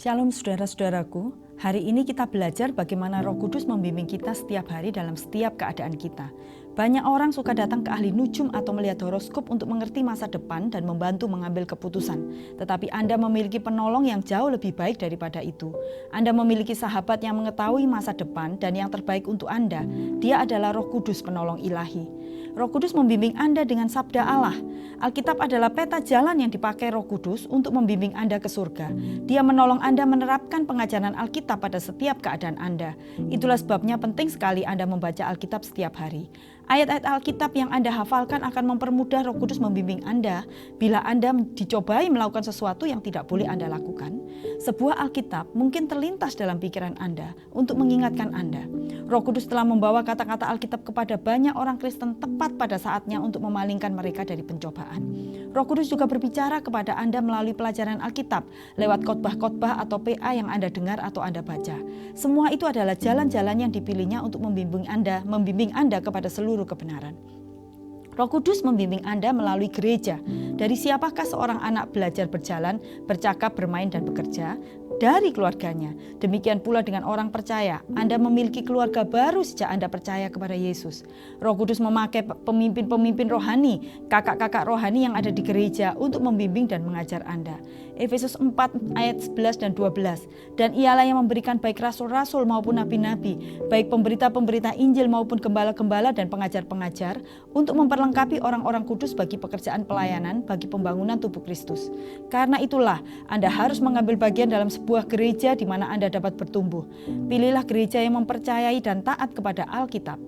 Shalom saudara-saudaraku, hari ini kita belajar bagaimana Roh Kudus membimbing kita setiap hari dalam setiap keadaan kita. Banyak orang suka datang ke ahli nujum atau melihat horoskop untuk mengerti masa depan dan membantu mengambil keputusan. Tetapi Anda memiliki penolong yang jauh lebih baik daripada itu. Anda memiliki sahabat yang mengetahui masa depan dan yang terbaik untuk Anda. Dia adalah Roh Kudus, penolong ilahi. Roh Kudus membimbing Anda dengan sabda Allah. Alkitab adalah peta jalan yang dipakai Roh Kudus untuk membimbing Anda ke surga. Dia menolong Anda menerapkan pengajaran Alkitab pada setiap keadaan Anda. Itulah sebabnya penting sekali Anda membaca Alkitab setiap hari. Ayat-ayat Alkitab yang Anda hafalkan akan mempermudah Roh Kudus membimbing Anda bila Anda dicobai melakukan sesuatu yang tidak boleh Anda lakukan. Sebuah Alkitab mungkin terlintas dalam pikiran Anda untuk mengingatkan Anda. Roh Kudus telah membawa kata-kata Alkitab kepada banyak orang Kristen tepat pada saatnya untuk memalingkan mereka dari pencobaan. Roh Kudus juga berbicara kepada Anda melalui pelajaran Alkitab, lewat khotbah-khotbah atau PA yang Anda dengar atau Anda baca. Semua itu adalah jalan-jalan yang dipilihnya untuk membimbing Anda kepada seluruh kebenaran. Roh Kudus membimbing Anda melalui gereja. Dari siapakah seorang anak belajar berjalan, bercakap, bermain, dan bekerja? Dari keluarganya. Demikian pula dengan orang percaya. Anda memiliki keluarga baru sejak Anda percaya kepada Yesus. Roh Kudus memakai pemimpin-pemimpin rohani, kakak-kakak rohani yang ada di gereja untuk membimbing dan mengajar Anda. Efesus 4 ayat 11 dan 12. Dan ialah yang memberikan baik rasul-rasul maupun nabi-nabi, baik pemberita-pemberita Injil maupun gembala-gembala dan pengajar-pengajar, untuk memperlengkapi orang-orang kudus bagi pekerjaan pelayanan bagi pembangunan tubuh Kristus. Karena itulah Anda harus mengambil bagian dalam sebuah gereja di mana Anda dapat bertumbuh. Pilihlah gereja yang mempercayai dan taat kepada Alkitab.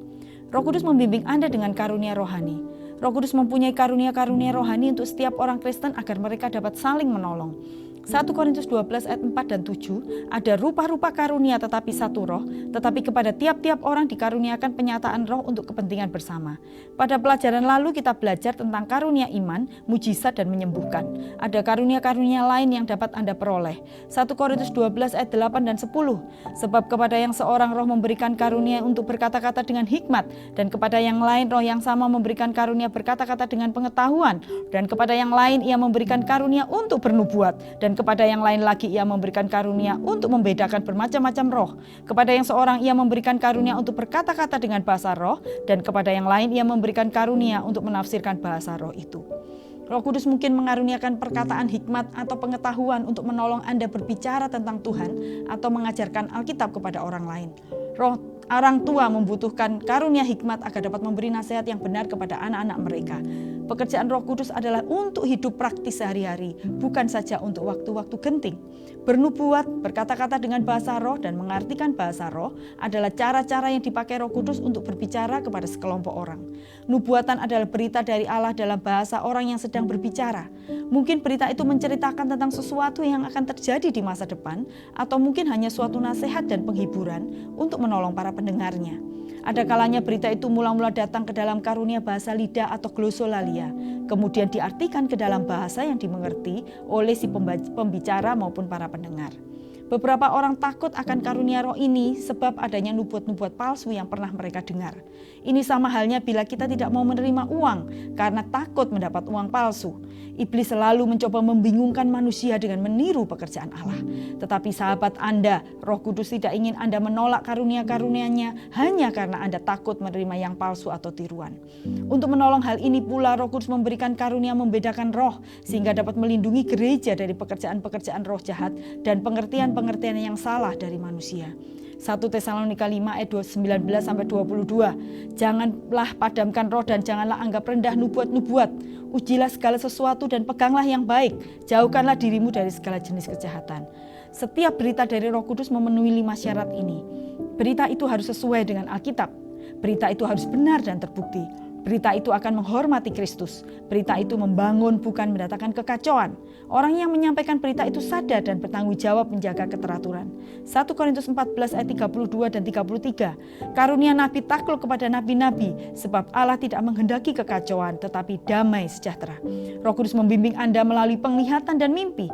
Roh Kudus membimbing Anda dengan karunia rohani. Roh Kudus mempunyai karunia-karunia rohani untuk setiap orang Kristen agar mereka dapat saling menolong. 1 Korintus 12 ayat 4 dan 7, ada rupa-rupa karunia tetapi satu roh, tetapi kepada tiap-tiap orang dikaruniakan penyataan roh untuk kepentingan bersama. Pada pelajaran lalu kita belajar tentang karunia iman, mujizat dan menyembuhkan. Ada karunia-karunia lain yang dapat Anda peroleh. 1 Korintus 12 ayat 8 dan 10, sebab kepada yang seorang roh memberikan karunia untuk berkata-kata dengan hikmat, dan kepada yang lain roh yang sama memberikan karunia berkata-kata dengan pengetahuan, dan kepada yang lain ia memberikan karunia untuk bernubuat, dan kepada yang lain lagi ia memberikan karunia untuk membedakan bermacam-macam roh. Kepada yang seorang ia memberikan karunia untuk berkata-kata dengan bahasa roh, dan kepada yang lain ia memberikan karunia untuk menafsirkan bahasa roh itu. Roh Kudus mungkin mengaruniakan perkataan hikmat atau pengetahuan untuk menolong Anda berbicara tentang Tuhan atau mengajarkan Alkitab kepada orang lain. Orang tua membutuhkan karunia hikmat agar dapat memberi nasihat yang benar kepada anak-anak mereka. Pekerjaan Roh Kudus adalah untuk hidup praktis sehari-hari, bukan saja untuk waktu-waktu genting. Bernubuat, berkata-kata dengan bahasa roh, dan mengartikan bahasa roh adalah cara-cara yang dipakai Roh Kudus untuk berbicara kepada sekelompok orang. Nubuatan adalah berita dari Allah dalam bahasa orang yang sedang berbicara. Mungkin berita itu menceritakan tentang sesuatu yang akan terjadi di masa depan, atau mungkin hanya suatu nasihat dan penghiburan untuk menolong para pendengarnya. Ada kalanya berita itu mula-mula datang ke dalam karunia bahasa lidah atau glosolalia, kemudian diartikan ke dalam bahasa yang dimengerti oleh si pembicara maupun para pendengar. Beberapa orang takut akan karunia roh ini sebab adanya nubuat-nubuat palsu yang pernah mereka dengar. Ini sama halnya bila kita tidak mau menerima uang karena takut mendapat uang palsu. Iblis selalu mencoba membingungkan manusia dengan meniru pekerjaan Allah. Tetapi sahabat Anda, Roh Kudus tidak ingin Anda menolak karunia-karunia-Nya hanya karena Anda takut menerima yang palsu atau tiruan. Untuk menolong hal ini pula Roh Kudus memberikan karunia membedakan roh sehingga dapat melindungi gereja dari pekerjaan-pekerjaan roh jahat dan pengertian yang salah dari manusia. 1 Tesalonika 5 ayat 19-22. Janganlah padamkan roh dan janganlah anggap rendah nubuat-nubuat. Ujilah segala sesuatu dan peganglah yang baik. Jauhkanlah dirimu dari segala jenis kejahatan. Setiap berita dari Roh Kudus memenuhi 5 syarat ini. Berita itu harus sesuai dengan Alkitab. Berita itu harus benar dan terbukti. Berita itu akan menghormati Kristus. Berita itu membangun, bukan mendatangkan kekacauan. Orang yang menyampaikan berita itu sadar dan bertanggung jawab menjaga keteraturan. 1 Korintus 14 ayat 32 dan 33. Karunia nabi takluk kepada nabi-nabi, sebab Allah tidak menghendaki kekacauan, tetapi damai sejahtera. Roh Kudus membimbing Anda melalui penglihatan dan mimpi.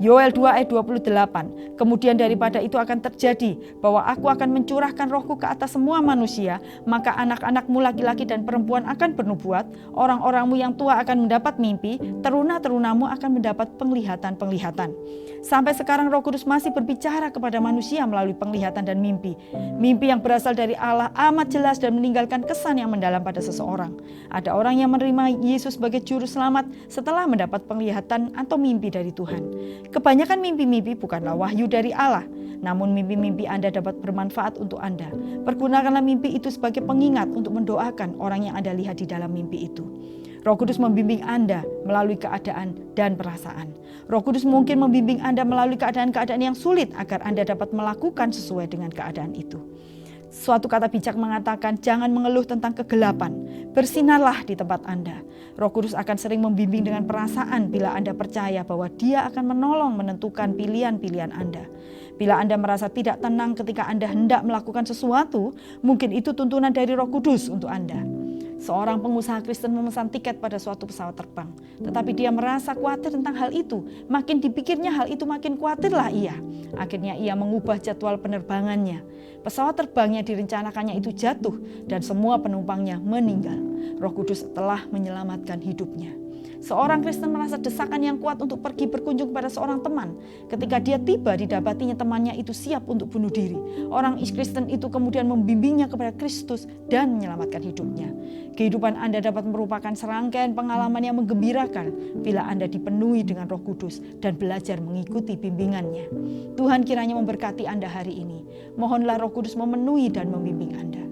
Yoel 2 ayat 28, kemudian daripada itu akan terjadi bahwa aku akan mencurahkan rohku ke atas semua manusia, maka anak-anakmu laki-laki dan perempuan akan bernubuat, orang-orangmu yang tua akan mendapat mimpi, teruna-terunamu akan mendapat penglihatan-penglihatan. Sampai sekarang Roh Kudus masih berbicara kepada manusia melalui penglihatan dan mimpi. Mimpi yang berasal dari Allah amat jelas dan meninggalkan kesan yang mendalam pada seseorang. Ada orang yang menerima Yesus sebagai juru selamat setelah mendapat penglihatan atau mimpi dari Tuhan. Kebanyakan mimpi-mimpi bukanlah wahyu dari Allah, namun mimpi-mimpi Anda dapat bermanfaat untuk Anda. Pergunakanlah mimpi itu sebagai pengingat untuk mendoakan orang yang Anda lihat di dalam mimpi itu. Roh Kudus membimbing Anda melalui keadaan dan perasaan. Roh Kudus mungkin membimbing Anda melalui keadaan-keadaan yang sulit agar Anda dapat melakukan sesuai dengan keadaan itu. Suatu kata bijak mengatakan, jangan mengeluh tentang kegelapan, bersinarlah di tempat Anda. Roh Kudus akan sering membimbing dengan perasaan bila Anda percaya bahwa Dia akan menolong menentukan pilihan-pilihan Anda. Bila Anda merasa tidak tenang ketika Anda hendak melakukan sesuatu, mungkin itu tuntunan dari Roh Kudus untuk Anda. Seorang pengusaha Kristen memesan tiket pada suatu pesawat terbang, tetapi dia merasa khawatir tentang hal itu. Makin dipikirnya hal itu makin khawatirlah ia. Akhirnya ia mengubah jadwal penerbangannya. Pesawat terbangnya direncanakannya itu jatuh dan semua penumpangnya meninggal. Roh Kudus telah menyelamatkan hidupnya. Seorang Kristen merasa desakan yang kuat untuk pergi berkunjung kepada seorang teman. Ketika dia tiba, didapatinya temannya itu siap untuk bunuh diri. Orang Kristen itu kemudian membimbingnya kepada Kristus dan menyelamatkan hidupnya. Kehidupan Anda dapat merupakan serangkaian pengalaman yang menggembirakan bila Anda dipenuhi dengan Roh Kudus dan belajar mengikuti bimbingannya. Tuhan kiranya memberkati Anda hari ini. Mohonlah Roh Kudus memenuhi dan membimbing Anda.